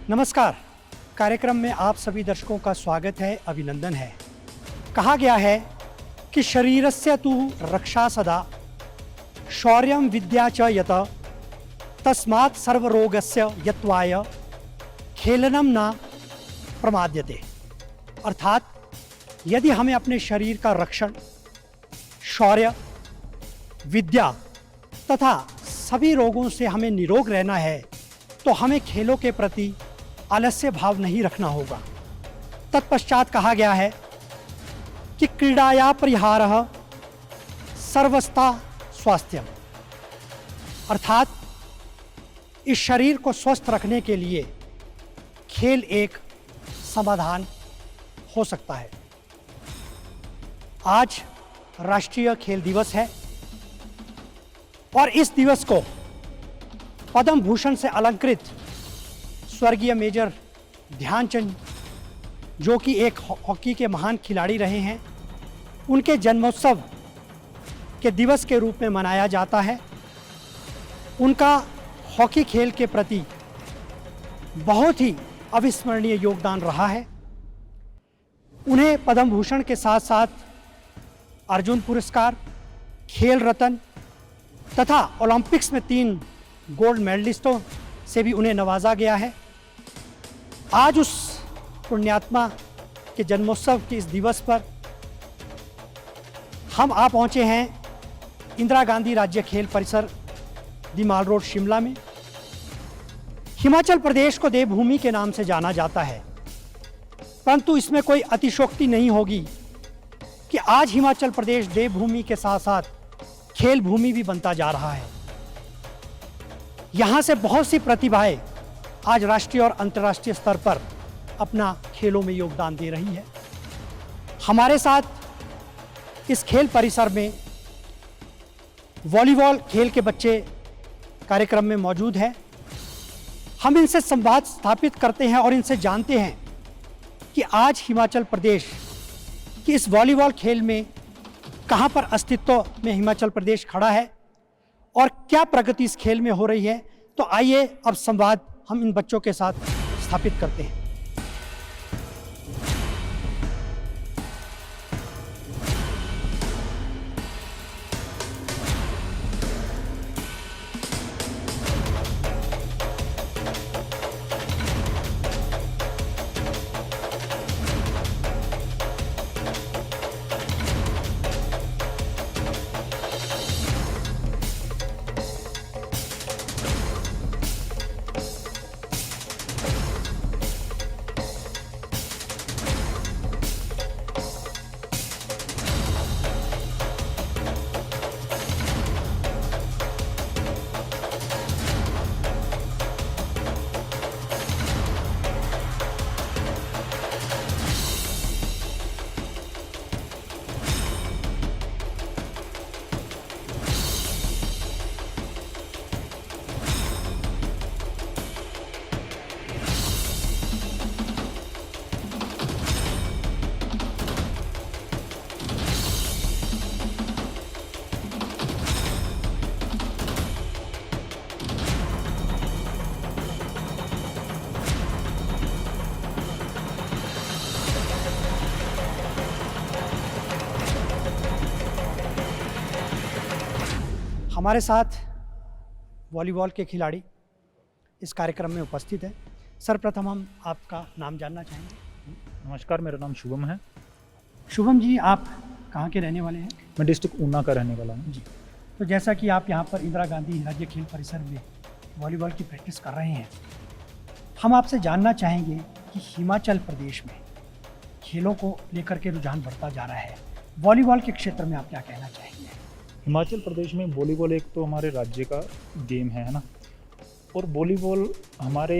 नमस्कार। कार्यक्रम में आप सभी दर्शकों का स्वागत है, अभिनंदन है। कहा गया है कि शरीरस्य तु रक्षा सदा शौर्यं विद्या च यत तस्मात् सर्वरोगस्य यत्वाय खेलनम न प्रमाद्यते। अर्थात यदि हमें अपने शरीर का रक्षण, शौर्य, विद्या तथा सभी रोगों से हमें निरोग रहना है तो हमें खेलों के प्रति आलस्य भाव नहीं रखना होगा। तत्पश्चात कहा गया है कि क्रीडाया परिहारः सर्वस्था स्वास्थ्यम। अर्थात इस शरीर को स्वस्थ रखने के लिए खेल एक समाधान हो सकता है। आज राष्ट्रीय खेल दिवस है और इस दिवस को पद्म भूषण से अलंकृत स्वर्गीय मेजर ध्यानचंद, जो कि एक हॉकी के महान खिलाड़ी रहे हैं, उनके जन्मोत्सव के दिवस के रूप में मनाया जाता है। उनका हॉकी खेल के प्रति बहुत ही अविस्मरणीय योगदान रहा है। उन्हें पद्म भूषण के साथ साथ अर्जुन पुरस्कार, खेल रत्न तथा ओलंपिक्स में 3 गोल्ड मेडलिस्टों से भी उन्हें नवाजा गया है। आज उस पुण्यात्मा के जन्मोत्सव के इस दिवस पर हम आ पहुंचे हैं इंदिरा गांधी राज्य खेल परिसर, दी माल रोड, शिमला में। हिमाचल प्रदेश को देवभूमि के नाम से जाना जाता है, परंतु इसमें कोई अतिशयोक्ति नहीं होगी कि आज हिमाचल प्रदेश देवभूमि के साथ साथ खेल भूमि भी बनता जा रहा है। यहाँ से बहुत सी प्रतिभाएं आज राष्ट्रीय और अंतर्राष्ट्रीय स्तर पर अपना खेलों में योगदान दे रही है। हमारे साथ इस खेल परिसर में वॉलीबॉल खेल के बच्चे कार्यक्रम में मौजूद हैं। हम इनसे संवाद स्थापित करते हैं और इनसे जानते हैं कि आज हिमाचल प्रदेश की इस वॉलीबॉल खेल में कहां पर अस्तित्व में हिमाचल प्रदेश खड़ा है और क्या प्रगति इस खेल में हो रही है। तो आइए अब संवाद हम इन बच्चों के साथ स्थापित करते हैं। हमारे साथ वॉलीबॉल के खिलाड़ी इस कार्यक्रम में उपस्थित हैं। सर्वप्रथम हम आपका नाम जानना चाहेंगे। नमस्कार, मेरा नाम शुभम है। शुभम जी, आप कहाँ के रहने वाले हैं? मैं डिस्ट्रिक्ट ऊना का रहने वाला हूँ जी। तो जैसा कि आप यहाँ पर इंदिरा गांधी राज्य खेल परिसर में वॉलीबॉल की प्रैक्टिस कर रहे हैं, हम आपसे जानना चाहेंगे कि हिमाचल प्रदेश में खेलों को लेकर के रुझान बढ़ता जा रहा है। वॉलीबॉल के क्षेत्र में आप क्या कहना चाहेंगे? हिमाचल प्रदेश में वॉलीबॉल एक तो हमारे राज्य का गेम है ना, और वॉलीबॉल हमारे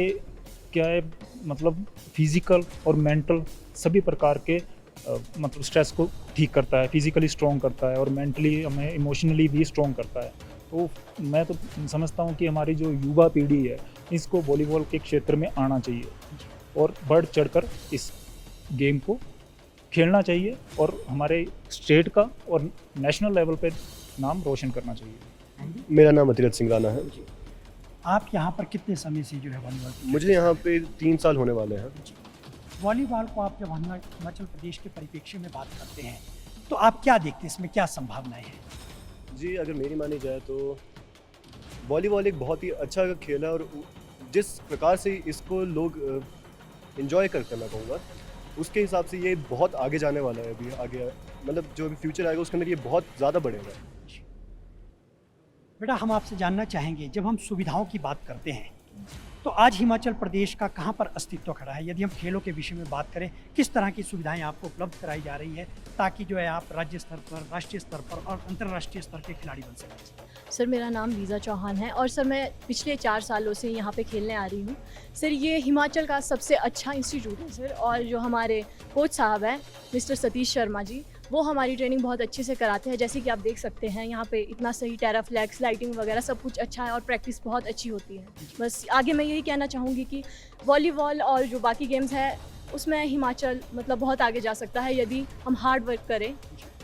क्या है, मतलब फिजिकल और मेंटल सभी प्रकार के मतलब स्ट्रेस को ठीक करता है, फिजिकली स्ट्रॉन्ग करता है और मेंटली हमें इमोशनली भी स्ट्रॉन्ग करता है। तो मैं तो समझता हूँ कि हमारी जो युवा पीढ़ी है इसको वॉलीबॉल के क्षेत्र में आना चाहिए और बढ़ चढ़कर इस गेम को खेलना चाहिए और हमारे स्टेट का और नेशनल लेवल पे नाम रोशन करना चाहिए। मेरा नाम अतिरथ सिंह राणा है। आप यहाँ पर कितने समय से जो है वॉलीबॉल मुझे यहाँ पे 3 साल होने वाले हैं। वॉलीबॉल को आप जब हिमाचल प्रदेश के परिप्रेक्ष्य में बात करते हैं तो आप क्या देखते हैं, इसमें क्या संभावनाएं हैं? जी, अगर मेरी मानी जाए तो वॉलीबॉल एक बहुत ही अच्छा खेल है और जिस प्रकार से इसको लोग एंजॉय करते हैं, मैं कहूँगा उसके हिसाब से ये बहुत आगे जाने वाला है। अभी आगे मतलब जो अभी फ्यूचर आएगा उसके अंदर ये बहुत ज़्यादा बढ़ेगा। बेटा, हम आपसे जानना चाहेंगे, जब हम सुविधाओं की बात करते हैं तो आज हिमाचल प्रदेश का कहाँ पर अस्तित्व खड़ा है? यदि हम खेलों के विषय में बात करें, किस तरह की सुविधाएं आपको उपलब्ध कराई जा रही है ताकि जो है आप राज्य स्तर पर, राष्ट्रीय स्तर पर और अंतर्राष्ट्रीय स्तर के खिलाड़ी बन सकें? सर, मेरा नाम लीज़ा चौहान है और सर मैं पिछले 4 सालों से यहाँ पे खेलने आ रही हूँ। सर, ये हिमाचल का सबसे अच्छा इंस्टीट्यूट है सर, और जो हमारे कोच साहब हैं मिस्टर सतीश शर्मा जी, वो हमारी ट्रेनिंग बहुत अच्छे से कराते हैं। जैसे कि आप देख सकते हैं यहाँ पे इतना सही टेराफ्लैक्स, लाइटिंग वगैरह सब कुछ अच्छा है और प्रैक्टिस बहुत अच्छी होती है। बस आगे मैं यही कहना चाहूँगी कि वॉलीबॉल और जो बाकी गेम्स है उसमें हिमाचल मतलब बहुत आगे जा सकता है यदि हम हार्ड वर्क करें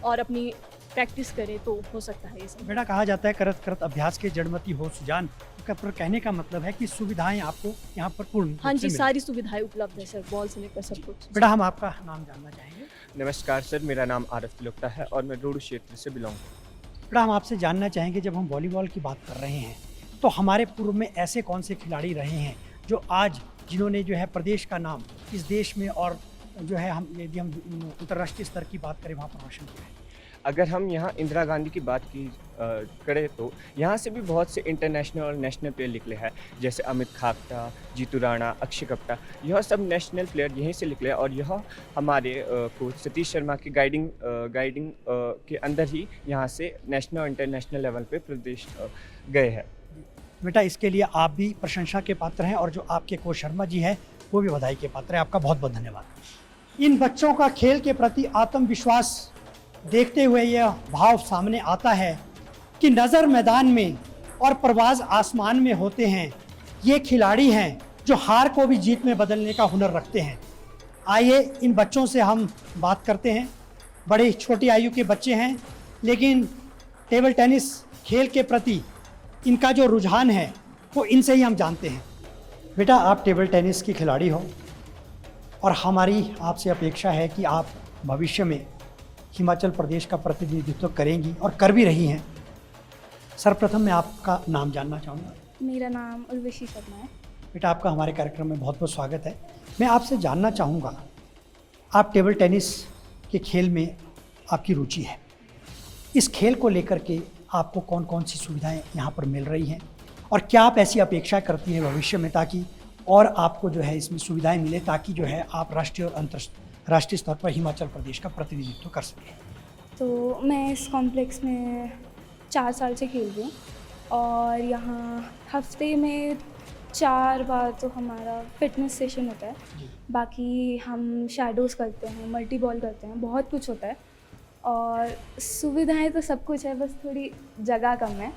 और अपनी प्रैक्टिस करें तो हो सकता है ये सब। बेटा, कहा जाता है करत करत अभ्यास के जड़मती हो सुजान, पर कहने का मतलब है कि सुविधाएं आपको यहाँ पर पूर्ण हाँ रूप से जी, मिल सारी सुविधाएं उपलब्ध है सर, बॉल से लेकर सब कुछ। बेटा, हम आपका नाम जानना चाहेंगे। नमस्कार सर, मेरा नाम आरफ तिलोक्ता है और मैं रोड क्षेत्र से बिलोंग। बेटा, हम आपसे जानना चाहेंगे, जब हम वॉलीबॉल की बात कर रहे हैं तो हमारे पूर्व में ऐसे कौन से खिलाड़ी रहे हैं जो आज जिन्होंने जो है प्रदेश का नाम इस देश में और जो है हम यदि हम अंतर्राष्ट्रीय स्तर की बात करें वहाँ पर रोशन किया है? अगर हम यहाँ इंदिरा गांधी की बात की करें तो यहाँ से भी बहुत से इंटरनेशनल और नेशनल प्लेयर निकले हैं, जैसे अमित खापटा, जीतू राणा, अक्षय कप्टा। यह सब नेशनल प्लेयर यहीं से निकले और यह हमारे कोच सतीश शर्मा की गाइडिंग के अंदर ही यहाँ से नेशनल और इंटरनेशनल लेवल पे प्रदेश गए हैं। बेटा, इसके लिए आप भी प्रशंसा के पात्र हैं और जो आपके कोच शर्मा जी हैं वो भी बधाई के पात्र हैं। आपका बहुत बहुत धन्यवाद। इन बच्चों का खेल के प्रति आत्मविश्वास देखते हुए यह भाव सामने आता है कि नज़र मैदान में और परवाज़ आसमान में होते हैं। ये खिलाड़ी हैं जो हार को भी जीत में बदलने का हुनर रखते हैं। आइए इन बच्चों से हम बात करते हैं। बड़ी छोटी आयु के बच्चे हैं, लेकिन टेबल टेनिस खेल के प्रति इनका जो रुझान है वो इनसे ही हम जानते हैं। बेटा, आप टेबल टेनिस की खिलाड़ी हो और हमारी आपसे अपेक्षा है कि आप भविष्य में हिमाचल प्रदेश का प्रतिनिधित्व करेंगी और कर भी रही हैं। सर्वप्रथम मैं आपका नाम जानना चाहूँगा। मेरा नाम उर्वशी शर्मा है। बेटा, आपका हमारे कार्यक्रम में बहुत बहुत स्वागत है। मैं आपसे जानना चाहूँगा, आप टेबल टेनिस के खेल में आपकी रुचि है, इस खेल को लेकर के आपको कौन कौन सी सुविधाएं यहाँ पर मिल रही हैं और क्या आप ऐसी अपेक्षा करती हैं भविष्य में ताकि और आपको जो है इसमें सुविधाएं मिले ताकि जो है आप राष्ट्रीय और अंतर्राष्ट्रीय स्तर पर हिमाचल प्रदेश का प्रतिनिधित्व कर सकें? तो मैं इस कॉम्प्लेक्स में 4 साल से खेल रही हूँ और यहाँ हफ्ते में 4 बार तो हमारा फिटनेस सेशन होता है। बाकी हम शैडोज़ करते हैं, मल्टी बॉल करते हैं, बहुत कुछ होता है और सुविधाएं तो सब कुछ है, बस थोड़ी जगह कम है,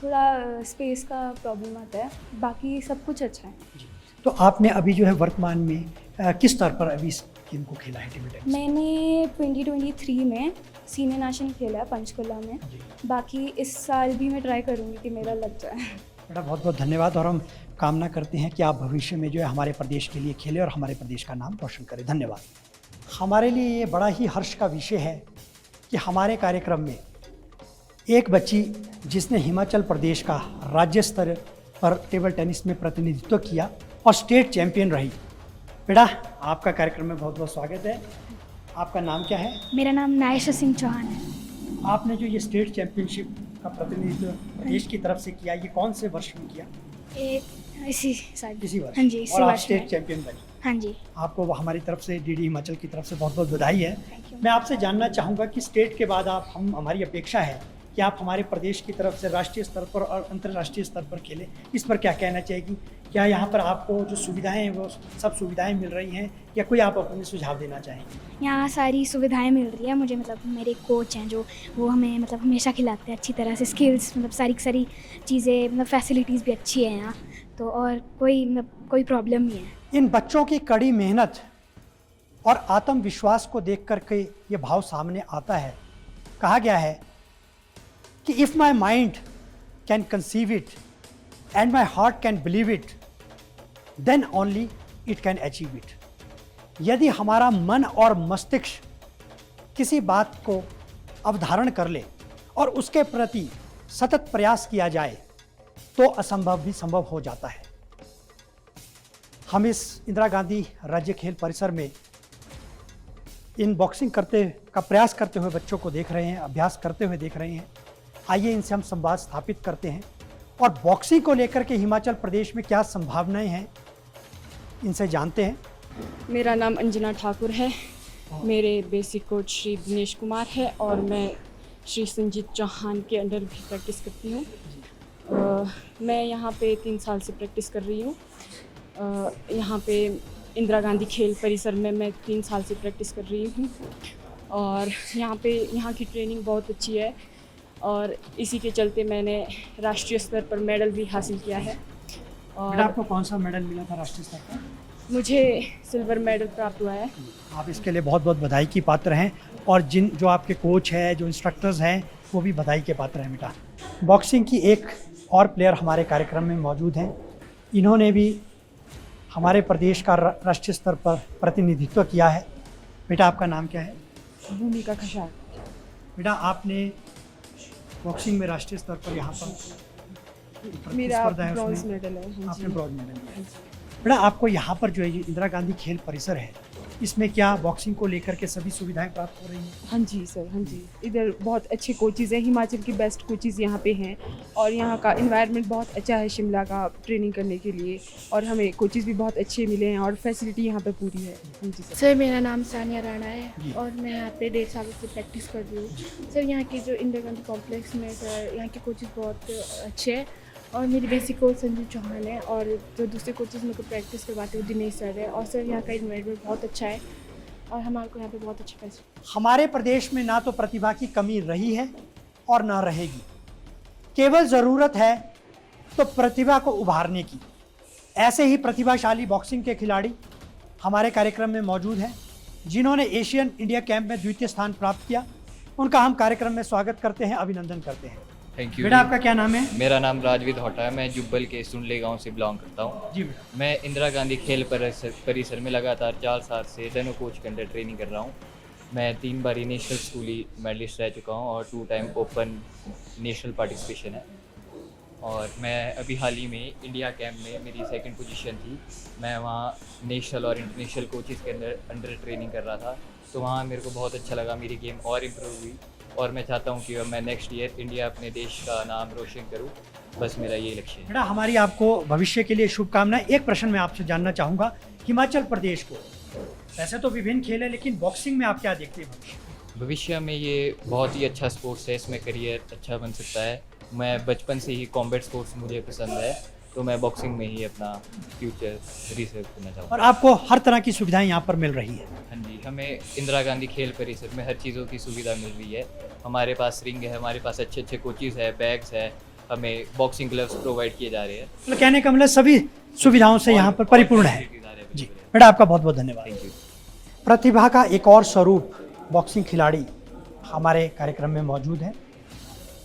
थोड़ा स्पेस का प्रॉब्लम आता है, बाकी सब कुछ अच्छा है। तो आपने अभी जो है वर्तमान में किस स्तर पर अभी इस गेम को खेला है टेबल टेनिस? मैंने 2023 में सीनियर नेशनल खेला है पंचकुला में। बाकी इस साल भी मैं ट्राई करूँगी कि मेरा लग जाए। बेटा, बहुत बहुत धन्यवाद और हम कामना करते हैं कि आप भविष्य में जो है हमारे प्रदेश के लिए खेलें और हमारे प्रदेश का नाम रोशन करें। धन्यवाद। हमारे लिए ये बड़ा ही हर्ष का विषय है कि हमारे कार्यक्रम में एक बच्ची जिसने हिमाचल प्रदेश का राज्य स्तर पर टेबल टेनिस में प्रतिनिधित्व किया और स्टेट चैंपियन रही। बेटा, आपका कार्यक्रम में बहुत बहुत स्वागत है। आपका नाम क्या है? मेरा नाम नायशा सिंह चौहान है। आपने जो ये स्टेट चैंपियनशिप का प्रतिनिधित्व प्रदेश की तरफ से किया, ये कौन से वर्ष में किया? इसी साल। इसी वर्ष? हाँ जी, इसी और आप वर्ष स्टेट में। चैंपियन बनी। हाँ जी। आपको हमारी तरफ से डीडी हिमाचल की तरफ से बहुत बहुत बधाई है। मैं आपसे जानना चाहूँगा कि स्टेट के बाद आप हमारी अपेक्षा है कि आप हमारे प्रदेश की तरफ से राष्ट्रीय स्तर पर और अंतर्राष्ट्रीय स्तर पर खेलें। इस पर क्या कहना चाहेगी? क्या यहाँ पर आपको जो सुविधाएं हैं वो सब सुविधाएं मिल रही हैं या कोई आप अपने सुझाव देना चाहेंगे? यहाँ सारी सुविधाएं मिल रही है मुझे, मतलब मेरे कोच हैं जो वो हमें मतलब हमेशा खिलाते हैं अच्छी तरह से, स्किल्स मतलब सारी चीज़ें, मतलब फैसिलिटीज़ भी अच्छी है यहाँ तो, और कोई प्रॉब्लम नहीं है। इन बच्चों की कड़ी मेहनत और आत्मविश्वास को देख कर के ये भाव सामने आता है। कहा गया है कि if my mind can conceive it and my heart can believe it, then only it can achieve it. यदि हमारा मन और मस्तिष्क किसी बात को अवधारण कर ले और उसके प्रति सतत प्रयास किया जाए तो असंभव भी संभव हो जाता है। हम इस इंदिरा गांधी राज्य खेल परिसर में इन बॉक्सिंग करते का प्रयास करते हुए बच्चों को देख रहे हैं, अभ्यास करते हुए देख रहे हैं। आइए इनसे हम संवाद स्थापित करते हैं और बॉक्सिंग को लेकर के हिमाचल प्रदेश में क्या संभावनाएं हैं इनसे जानते हैं। मेरा नाम अंजना ठाकुर है। मेरे बेसिक कोच श्री दिनेश कुमार है और मैं श्री संजीत चौहान के अंडर भी प्रैक्टिस करती हूँ। मैं यहाँ पे 3 साल से प्रैक्टिस कर रही हूँ। यहाँ पे इंदिरा गांधी खेल परिसर में मैं 3 साल से प्रैक्टिस कर रही हूँ और यहाँ की ट्रेनिंग बहुत अच्छी है और इसी के चलते मैंने राष्ट्रीय स्तर पर मेडल भी हासिल किया है। और आपको कौन सा मेडल मिला था राष्ट्रीय स्तर पर? मुझे सिल्वर मेडल प्राप्त हुआ है। आप इसके लिए बहुत बहुत बधाई की पात्र हैं और जो आपके कोच हैं, जो इंस्ट्रक्टर्स हैं, वो भी बधाई के पात्र हैं बेटा। बॉक्सिंग की एक और प्लेयर हमारे कार्यक्रम में मौजूद हैं। इन्होंने भी हमारे प्रदेश का राष्ट्रीय स्तर पर प्रतिनिधित्व किया है। बेटा आपका नाम क्या है? भूमिका खशार। बेटा आपने बॉक्सिंग में राष्ट्रीय स्तर पर यहाँ पर मेरा प्रतिस्पर्धा है ब्रॉन्ज उसमें मेडल है। हाँ आपने जी। ब्रॉन्ज मेडल लिया है। बेटा आपको यहाँ पर जो है ये इंदिरा गांधी खेल परिसर है, इसमें क्या बॉक्सिंग को लेकर के सभी सुविधाएं प्राप्त हो रही हैं? हाँ जी सर, हाँ जी। इधर बहुत अच्छे कोचेज़ हैं, हिमाचल के बेस्ट कोचेज़ यहाँ पे हैं और यहाँ का इन्वायरमेंट बहुत अच्छा है शिमला का ट्रेनिंग करने के लिए और हमें कोचेज़ भी बहुत अच्छे मिले हैं और फैसिलिटी यहाँ पे पूरी है। हाँ जी सर। सर मेरा नाम सानिया राणा है और मैं यहाँ पे 1.5 साल से प्रैक्टिस कर रही हूँ। सर यहाँ के जो इंदिरा गांधी कॉम्प्लेक्स में सर यहाँ के कोचेज़ बहुत अच्छे हैं और मेरी बेसिक कोच संजीत चौहान है और जो दूसरे कोचेज़ मेरे को प्रैक्टिस करवाते हैं वो दिनेश सर है और सर यहाँ का इन्वायरमेंट बहुत अच्छा है और हमारे को यहाँ पे बहुत अच्छे फैसिलिटी। हमारे प्रदेश में ना तो प्रतिभा की कमी रही है और ना रहेगी, केवल ज़रूरत है तो प्रतिभा को उभारने की। ऐसे ही प्रतिभाशाली बॉक्सिंग के खिलाड़ी हमारे कार्यक्रम में मौजूद हैं जिन्होंने एशियन इंडिया कैंप में द्वितीय स्थान प्राप्त किया। उनका हम कार्यक्रम में स्वागत करते हैं, अभिनंदन करते हैं। Thank you. बेटा आपका क्या नाम है? मेरा नाम राजवीर होटा है। मैं जुब्बल के सुनले गांव से बिलोंग करता हूं। जी बेटा। मैं इंदिरा गांधी खेल परिसर में लगातार 4 साल से दोनों कोच के अंडर ट्रेनिंग कर रहा हूं। मैं 3 बारी नेशनल स्कूली मेडलिस्ट रह चुका हूं और 2 टाइम ओपन नेशनल पार्टिसिपेशन है और मैं अभी हाल ही में इंडिया कैंप में मेरी 2nd पोजीशन थी। मैं वहाँ नेशनल और इंटरनेशनल कोचेज़ के अंडर ट्रेनिंग कर रहा था, तो वहाँ मेरे को बहुत अच्छा लगा। मेरी गेम और इम्प्रूव हुई और मैं चाहता हूँ कि मैं नेक्स्ट ईयर इंडिया अपने देश का नाम रोशन करूँ। बस मेरा यही लक्ष्य है। बेटा हमारी आपको भविष्य के लिए शुभकामनाएं। एक प्रश्न मैं आपसे जानना चाहूँगा, हिमाचल प्रदेश को वैसे तो विभिन्न खेल है लेकिन बॉक्सिंग में आप क्या देखते हैं भविष्य में? ये बहुत ही अच्छा स्पोर्ट्स है, इसमें करियर अच्छा बन सकता है। मैं बचपन से ही कॉम्बैट स्पोर्ट्स मुझे पसंद है, तो मैं बॉक्सिंग में ही अपना फ्यूचर रिसर्च करना चाहूँगा। और आपको हर तरह की सुविधाएं यहाँ पर मिल रही है? हाँ जी, हमें इंदिरा गांधी खेल परिसर में हर चीज़ों की सुविधा मिल रही है। हमारे पास रिंग है, हमारे पास अच्छे अच्छे कोचेज़ है, बैग्स है, हमें बॉक्सिंग ग्लव्स प्रोवाइड किए जा रहे हैं। मतलब कहने का मतलब सभी सुविधाओं से यहाँ पर परिपूर्ण है। जी बेटा आपका बहुत बहुत धन्यवाद। Thank you. प्रतिभा का एक और स्वरूप बॉक्सिंग खिलाड़ी हमारे कार्यक्रम में मौजूद है।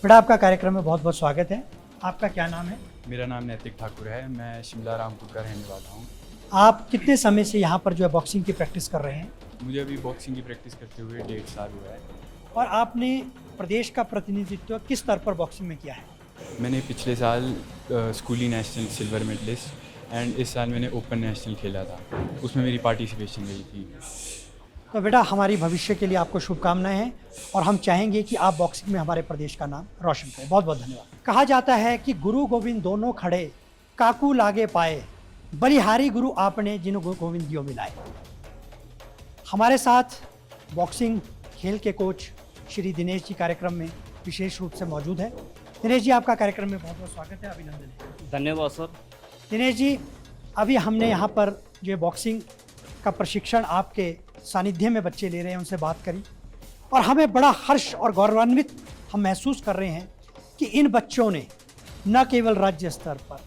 बेटा आपका कार्यक्रम में बहुत बहुत स्वागत है। आपका क्या नाम है? मेरा नाम नैतिक ठाकुर है। मैं शिमला रामपुर का रहने वाला हूँ। आप कितने समय से यहाँ पर जो है बॉक्सिंग की प्रैक्टिस कर रहे हैं? मुझे अभी बॉक्सिंग की प्रैक्टिस करते हुए 1.5 साल हुआ है। और आपने प्रदेश का प्रतिनिधित्व किस स्तर पर बॉक्सिंग में किया है? मैंने पिछले साल स्कूली नेशनल सिल्वर मेडलिस्ट एंड इस साल मैंने ओपन नेशनल खेला था, उसमें मेरी पार्टिसिपेशन रही थी। तो बेटा हमारी भविष्य के लिए आपको शुभकामनाएं हैं और हम चाहेंगे कि आप बॉक्सिंग में हमारे प्रदेश का नाम रोशन करें। बहुत बहुत धन्यवाद। कहा जाता है कि गुरु गोविंद दोनों खड़े, काकू लागे पाए, बलिहारी गुरु आपने जिन गोविंद दियो मिलाए। हमारे साथ बॉक्सिंग खेल के कोच श्री दिनेश जी कार्यक्रम में विशेष रूप से मौजूद है। दिनेश जी आपका कार्यक्रम में बहुत बहुत स्वागत है, अभिनंदन है। धन्यवाद सर। दिनेश जी अभी हमने यहाँ पर जो बॉक्सिंग का प्रशिक्षण आपके सानिध्य में बच्चे ले रहे हैं उनसे बात करी और हमें बड़ा हर्ष और गौरवान्वित हम महसूस कर रहे हैं कि इन बच्चों ने न केवल राज्य स्तर पर,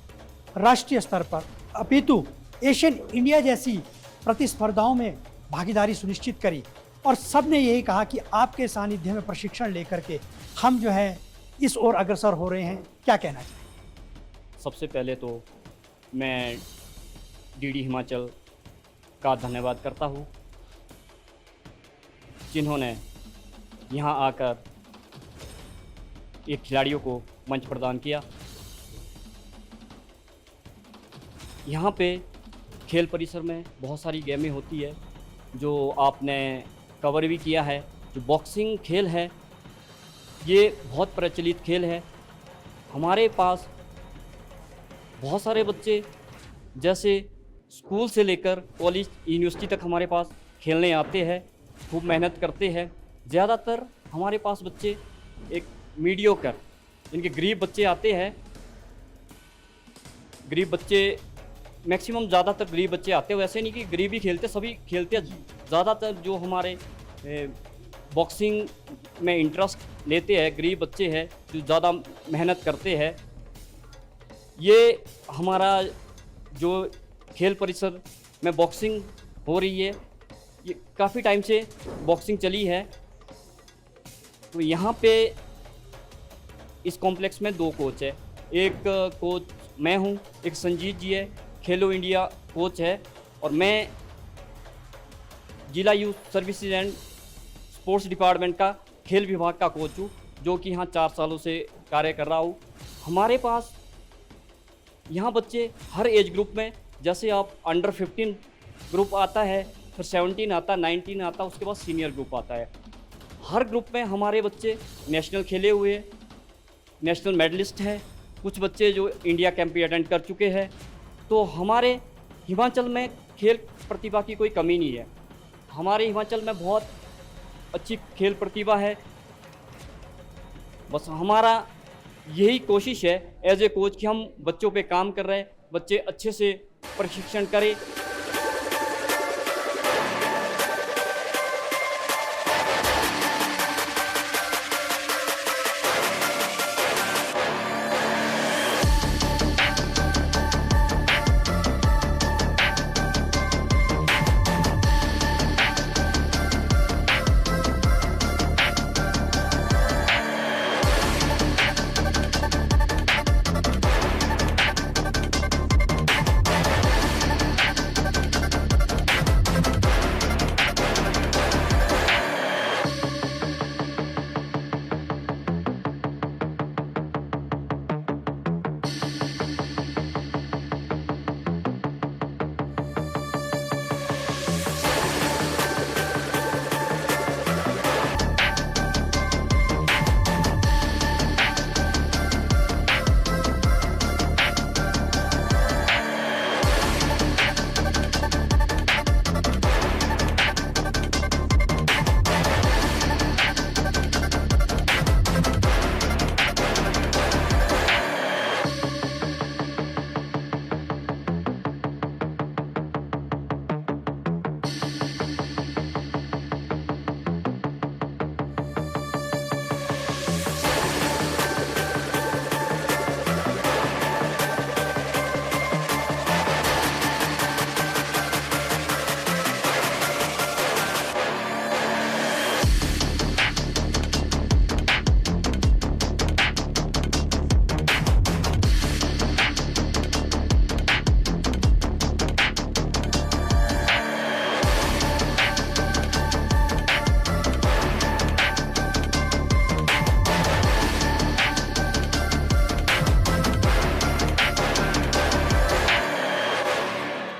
राष्ट्रीय स्तर पर, अपितु एशियन इंडिया जैसी प्रतिस्पर्धाओं में भागीदारी सुनिश्चित करी और सब ने यही कहा कि आपके सानिध्य में प्रशिक्षण लेकर के हम जो है इस ओर अग्रसर हो रहे हैं। क्या कहना चाहिए? सबसे पहले तो मैं डीडी हिमाचल का धन्यवाद करता हूँ, जिन्होंने यहाँ आकर एक खिलाड़ियों को मंच प्रदान किया। यहाँ पे खेल परिसर में बहुत सारी गेमें होती है जो आपने कवर भी किया है। जो बॉक्सिंग खेल है ये बहुत प्रचलित खेल है। हमारे पास बहुत सारे बच्चे जैसे स्कूल से लेकर कॉलेज यूनिवर्सिटी तक हमारे पास खेलने आते हैं, खूब मेहनत करते हैं। ज़्यादातर हमारे पास बच्चे एक मीडियोकर, इनके गरीब बच्चे आते हैं। गरीब बच्चे मैक्सिमम ज़्यादातर गरीब बच्चे आते हैं। वैसे नहीं कि गरीब ही खेलते, सभी खेलते। ज़्यादातर जो हमारे बॉक्सिंग में इंटरेस्ट लेते हैं गरीब बच्चे हैं, जो ज़्यादा मेहनत करते हैं। ये हमारा जो खेल परिसर में बॉक्सिंग हो रही है, ये काफ़ी टाइम से बॉक्सिंग चली है। तो यहाँ पे इस कॉम्प्लेक्स में 2 कोच है। एक कोच मैं हूँ, एक संजीत जी है, खेलो इंडिया कोच है, और मैं जिला youth services and sports department का खेल विभाग का कोच हूँ, जो कि यहाँ 4 सालों से कार्य कर रहा हूँ। हमारे पास यहाँ बच्चे हर एज ग्रुप में, जैसे आप अंडर 15 ग्रुप आता है, फिर 17 आता, 19 आता, उसके बाद सीनियर ग्रुप आता है। हर ग्रुप में हमारे बच्चे नेशनल खेले हुए, नेशनल मेडलिस्ट हैं। कुछ बच्चे जो इंडिया कैंप भी अटेंड कर चुके हैं। तो हमारे हिमाचल में खेल प्रतिभा की कोई कमी नहीं है। हमारे हिमाचल में बहुत अच्छी खेल प्रतिभा है। बस हमारा यही कोशिश है एज ए कोच कि हम बच्चों पे काम कर रहे हैं, बच्चे अच्छे से प्रशिक्षण करें।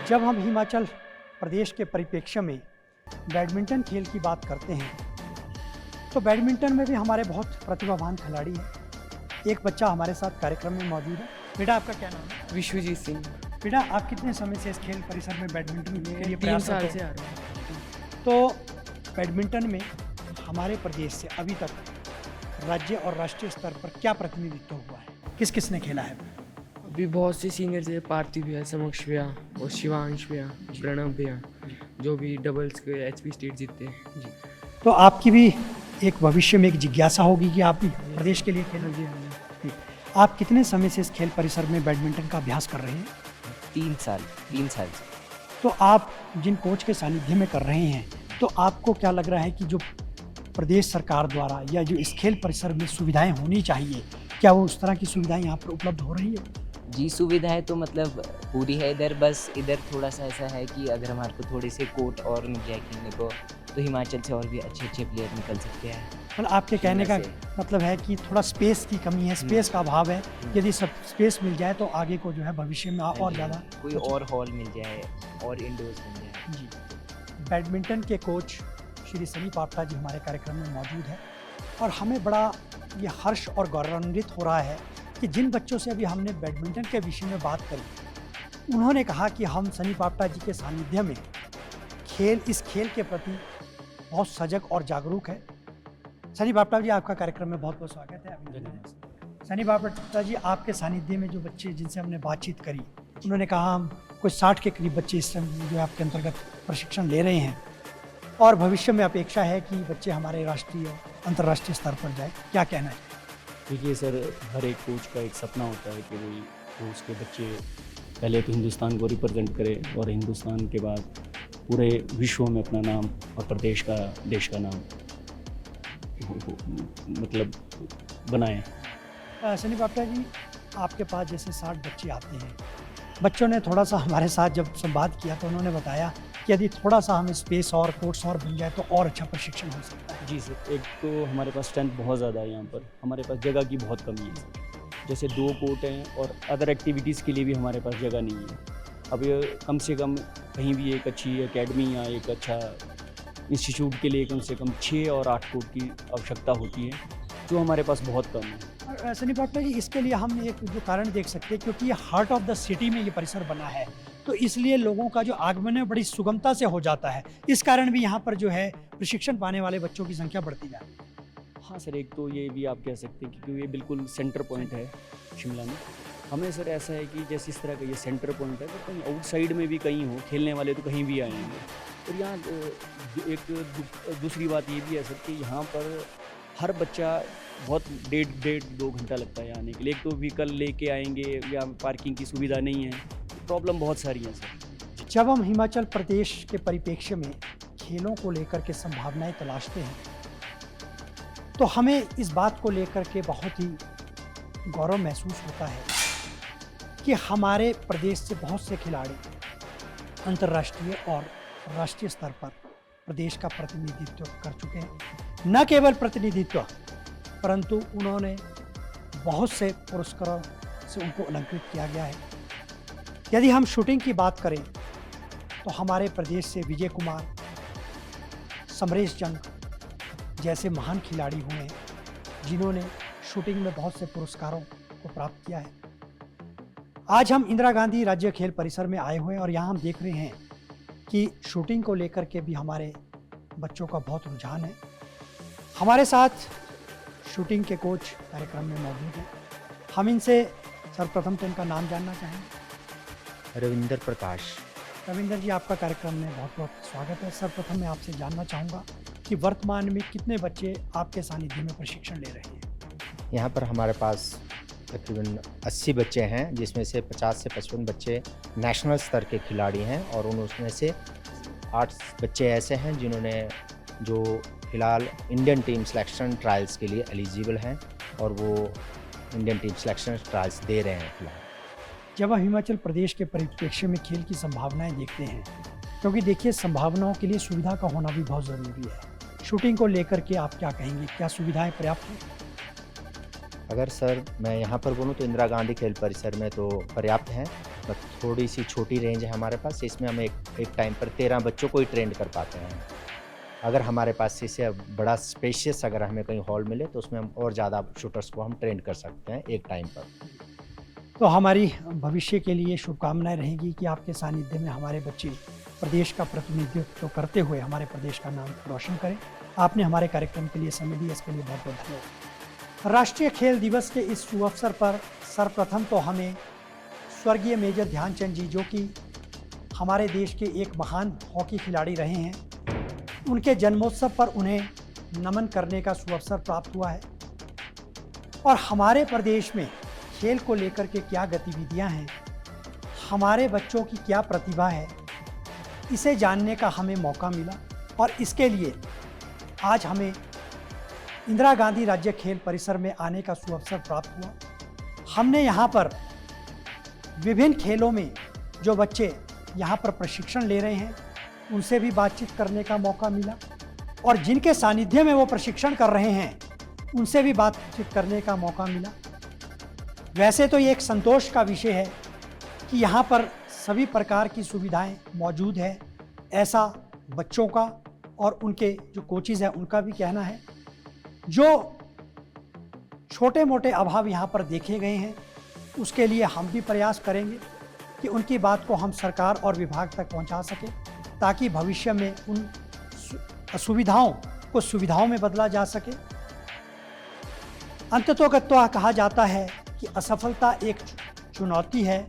जब हम हिमाचल प्रदेश के परिप्रेक्ष्य में बैडमिंटन खेल की बात करते हैं तो बैडमिंटन में भी हमारे बहुत प्रतिभावान खिलाड़ी हैं। एक बच्चा हमारे साथ कार्यक्रम में मौजूद है। बेटा, आपका क्या नाम है? विश्वजीत सिंह। बेटा, आप कितने समय से इस खेल परिसर में बैडमिंटन के लिए 3 प्रयास साल करते से हैं? आ रहा हूँ। तो बैडमिंटन में हमारे प्रदेश से अभी तक राज्य और राष्ट्रीय स्तर पर क्या प्रतिनिधित्व हुआ है? किस किस ने खेला है? अभी बहुत से सीनियर्स है, पार्थिव भैया, समक्ष भैया और शिवांश भैया, प्रणव भैया, जो भी डबल्स के HP स्टेट जीतते हैं। जी, तो आपकी भी एक भविष्य में एक जिज्ञासा होगी कि आप भी प्रदेश के लिए खेलें। जी, आप कितने समय से इस खेल परिसर में बैडमिंटन का अभ्यास कर रहे हैं? 3 साल से। तो आप जिन कोच के सानिध्य में कर रहे हैं, तो आपको क्या लग रहा है कि जो प्रदेश सरकार द्वारा या जो इस खेल परिसर में सुविधाएं होनी चाहिए, क्या वो उस तरह की सुविधाएं यहाँ पर उपलब्ध हो रही है? जी सुविधाएं तो मतलब पूरी है इधर, बस इधर थोड़ा सा ऐसा है कि अगर हमारे को थोड़े से कोर्ट और मिल जाए खेलने को तो हिमाचल से और भी अच्छे अच्छे प्लेयर निकल सकते हैं। मतलब आपके कहने का शिमला मतलब है कि थोड़ा स्पेस की कमी है, स्पेस का अभाव है। यदि सब स्पेस मिल जाए तो आगे को जो है भविष्य में और ज़्यादा कोई और हॉल मिल जाए और इंडोर्स मिल जाए। जी। बैडमिंटन के कोच श्री सनी पापटा जी हमारे कार्यक्रम में मौजूद है और हमें बड़ा ये हर्ष और गौरवान्वित हो रहा है कि जिन बच्चों से अभी हमने बैडमिंटन के विषय में बात करी, उन्होंने कहा कि हम सनी पापटा जी के सानिध्य में इस खेल के प्रति बहुत सजग और जागरूक है। सनी पापटा जी, आपका कार्यक्रम में बहुत बहुत स्वागत है। सनी पापटा जी, आपके सानिध्य में जो बच्चे जिनसे हमने बातचीत करी, उन्होंने कहा हम कुछ 60 के करीब बच्चे इस समय जो आपके अंतर्गत प्रशिक्षण ले रहे हैं और भविष्य में अपेक्षा है कि बच्चे हमारे राष्ट्रीय अंतर्राष्ट्रीय स्तर पर जाए। क्या कहना है? देखिए सर, हर एक कोच का एक सपना होता है कि भाई वो उसके बच्चे पहले तो हिंदुस्तान को रिप्रेजेंट करे और हिंदुस्तान के बाद पूरे विश्व में अपना नाम और प्रदेश का देश का नाम मतलब बनाएं। सनी पापटा जी, आपके पास जैसे 60 बच्चे आते हैं, बच्चों ने थोड़ा सा हमारे साथ जब संवाद किया तो उन्होंने बताया कि यदि थोड़ा सा हमें स्पेस और कोर्ट्स और बन जाए तो और अच्छा प्रशिक्षण हो सकता है। जी सर, एक तो हमारे पास स्ट्रेंथ बहुत ज़्यादा है, यहाँ पर हमारे पास जगह की बहुत कमी है सर। जैसे 2 कोर्ट हैं और अदर एक्टिविटीज़ के लिए भी हमारे पास जगह नहीं है। अब ये कम से कम कहीं भी एक अच्छी एकेडमी या एक अच्छा इंस्टीट्यूट के लिए कम से कम 6 और 8 कोर्ट की आवश्यकता होती है, जो हमारे पास बहुत कम है। और सनी पापटा जी, इसके लिए हम एक जो कारण देख सकते हैं, क्योंकि ये हार्ट ऑफ द सिटी में ये परिसर बना है, तो इसलिए लोगों का जो आगमन है बड़ी सुगमता से हो जाता है। इस कारण भी यहाँ पर जो है प्रशिक्षण पाने वाले बच्चों की संख्या बढ़ती जाती है। हाँ सर, एक तो ये भी आप कह सकते हैं क्योंकि ये बिल्कुल सेंटर पॉइंट है शिमला में। हमें सर ऐसा है कि जैसे इस तरह का ये सेंटर पॉइंट है, तो कहीं आउटसाइड में भी कहीं हो, खेलने वाले तो कहीं भी आएंगे। और यहाँ एक दूसरी बात ये भी है सर कि यहाँ पर हर बच्चा बहुत 1.5-2 घंटा लगता है आने के लिए। एक तो व्हीकल लेके आएंगे या पार्किंग की सुविधा नहीं है, प्रॉब्लम बहुत सारी हैं सर। जब हम हिमाचल प्रदेश के परिप्रेक्ष्य में खेलों को लेकर के संभावनाएं तलाशते हैं तो हमें इस बात को लेकर के बहुत ही गौरव महसूस होता है कि हमारे प्रदेश से बहुत से खिलाड़ी अंतर्राष्ट्रीय और राष्ट्रीय स्तर पर प्रदेश का प्रतिनिधित्व कर चुके हैं। न केवल प्रतिनिधित्व, परंतु उन्होंने बहुत से पुरस्कारों से उनको अलंकृत किया गया है। यदि हम शूटिंग की बात करें तो हमारे प्रदेश से विजय कुमार, समरेश जंग जैसे महान खिलाड़ी हुए हैं जिन्होंने शूटिंग में बहुत से पुरस्कारों को प्राप्त किया है। आज हम इंदिरा गांधी राज्य खेल परिसर में आए हुए हैं और यहाँ हम देख रहे हैं कि शूटिंग को लेकर के भी हमारे बच्चों का बहुत रुझान है। हमारे साथ शूटिंग के कोच कार्यक्रम में मौजूद हैं। हम इनसे सर्वप्रथम तो इनका नाम जानना चाहेंगे। रविंदर प्रकाश। रविंदर जी, आपका कार्यक्रम में बहुत बहुत स्वागत है। सर्वप्रथम मैं आपसे जानना चाहूँगा कि वर्तमान में कितने बच्चे आपके सानिध्य में प्रशिक्षण ले रहे हैं? यहाँ पर हमारे पास तकरीबन 80 बच्चे हैं, जिसमें से 50 से 55 बच्चे नेशनल स्तर के खिलाड़ी हैं और उसमें से 8 बच्चे ऐसे हैं जिन्होंने जो फ़िलहाल इंडियन टीम सिलेक्शन ट्रायल्स के लिए एलिजिबल हैं और वो इंडियन टीम सिलेक्शन ट्रायल्स दे रहे हैं फिलहाल। जब हम हिमाचल प्रदेश के परिप्रेक्ष्य में खेल की संभावनाएं देखते हैं, क्योंकि देखिए संभावनाओं के लिए सुविधा का होना भी बहुत ज़रूरी है, शूटिंग को लेकर के आप क्या कहेंगे? क्या सुविधाएं पर्याप्त हैं? अगर सर मैं यहाँ पर बोलूँ तो इंदिरा गांधी खेल परिसर में तो पर्याप्त हैं, बट थोड़ी सी छोटी रेंज है हमारे पास। इसमें हम एक टाइम पर 13 बच्चों को ही ट्रेंड कर पाते हैं। अगर हमारे पास इससे बड़ा स्पेशियस अगर हमें कहीं हॉल मिले तो उसमें हम और ज़्यादा शूटर्स को हम ट्रेंड कर सकते हैं एक टाइम पर। तो हमारी भविष्य के लिए शुभकामनाएं रहेगी कि आपके सानिध्य में हमारे बच्चे प्रदेश का प्रतिनिधित्व करते हुए हमारे प्रदेश का नाम रोशन करें। आपने हमारे कार्यक्रम के लिए समय दिया, इसके लिए बहुत बहुत धन्यवाद। राष्ट्रीय खेल दिवस के इस शुभ अवसर पर सर्वप्रथम तो हमें स्वर्गीय मेजर ध्यानचंद जी, जो कि हमारे देश के एक महान हॉकी खिलाड़ी रहे हैं, उनके जन्मोत्सव पर उन्हें नमन करने का शुभ अवसर प्राप्त हुआ है। और हमारे प्रदेश में खेल को लेकर के क्या गतिविधियां हैं, हमारे बच्चों की क्या प्रतिभा है, इसे जानने का हमें मौका मिला। और इसके लिए आज हमें इंदिरा गांधी राज्य खेल परिसर में आने का शुभ अवसर प्राप्त हुआ। हमने यहाँ पर विभिन्न खेलों में जो बच्चे यहाँ पर प्रशिक्षण ले रहे हैं उनसे भी बातचीत करने का मौका मिला और जिनके सानिध्य में वो प्रशिक्षण कर रहे हैं उनसे भी बातचीत करने का मौका मिला। वैसे तो ये एक संतोष का विषय है कि यहाँ पर सभी प्रकार की सुविधाएं मौजूद है, ऐसा बच्चों का और उनके जो कोचेज़ हैं उनका भी कहना है। जो छोटे मोटे अभाव यहाँ पर देखे गए हैं उसके लिए हम भी प्रयास करेंगे कि उनकी बात को हम सरकार और विभाग तक पहुँचा सकें ताकि भविष्य में उन असुविधाओं को सुविधाओं में बदला जा सके। अंततोगत्वा कहा जाता है कि असफलता एक चुनौती है,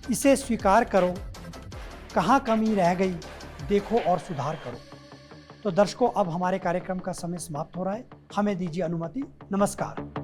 इसे स्वीकार करो, कहाँ कमी रह गई देखो और सुधार करो। तो दर्शकों, अब हमारे कार्यक्रम का समय समाप्त हो रहा है, हमें दीजिए अनुमति। नमस्कार।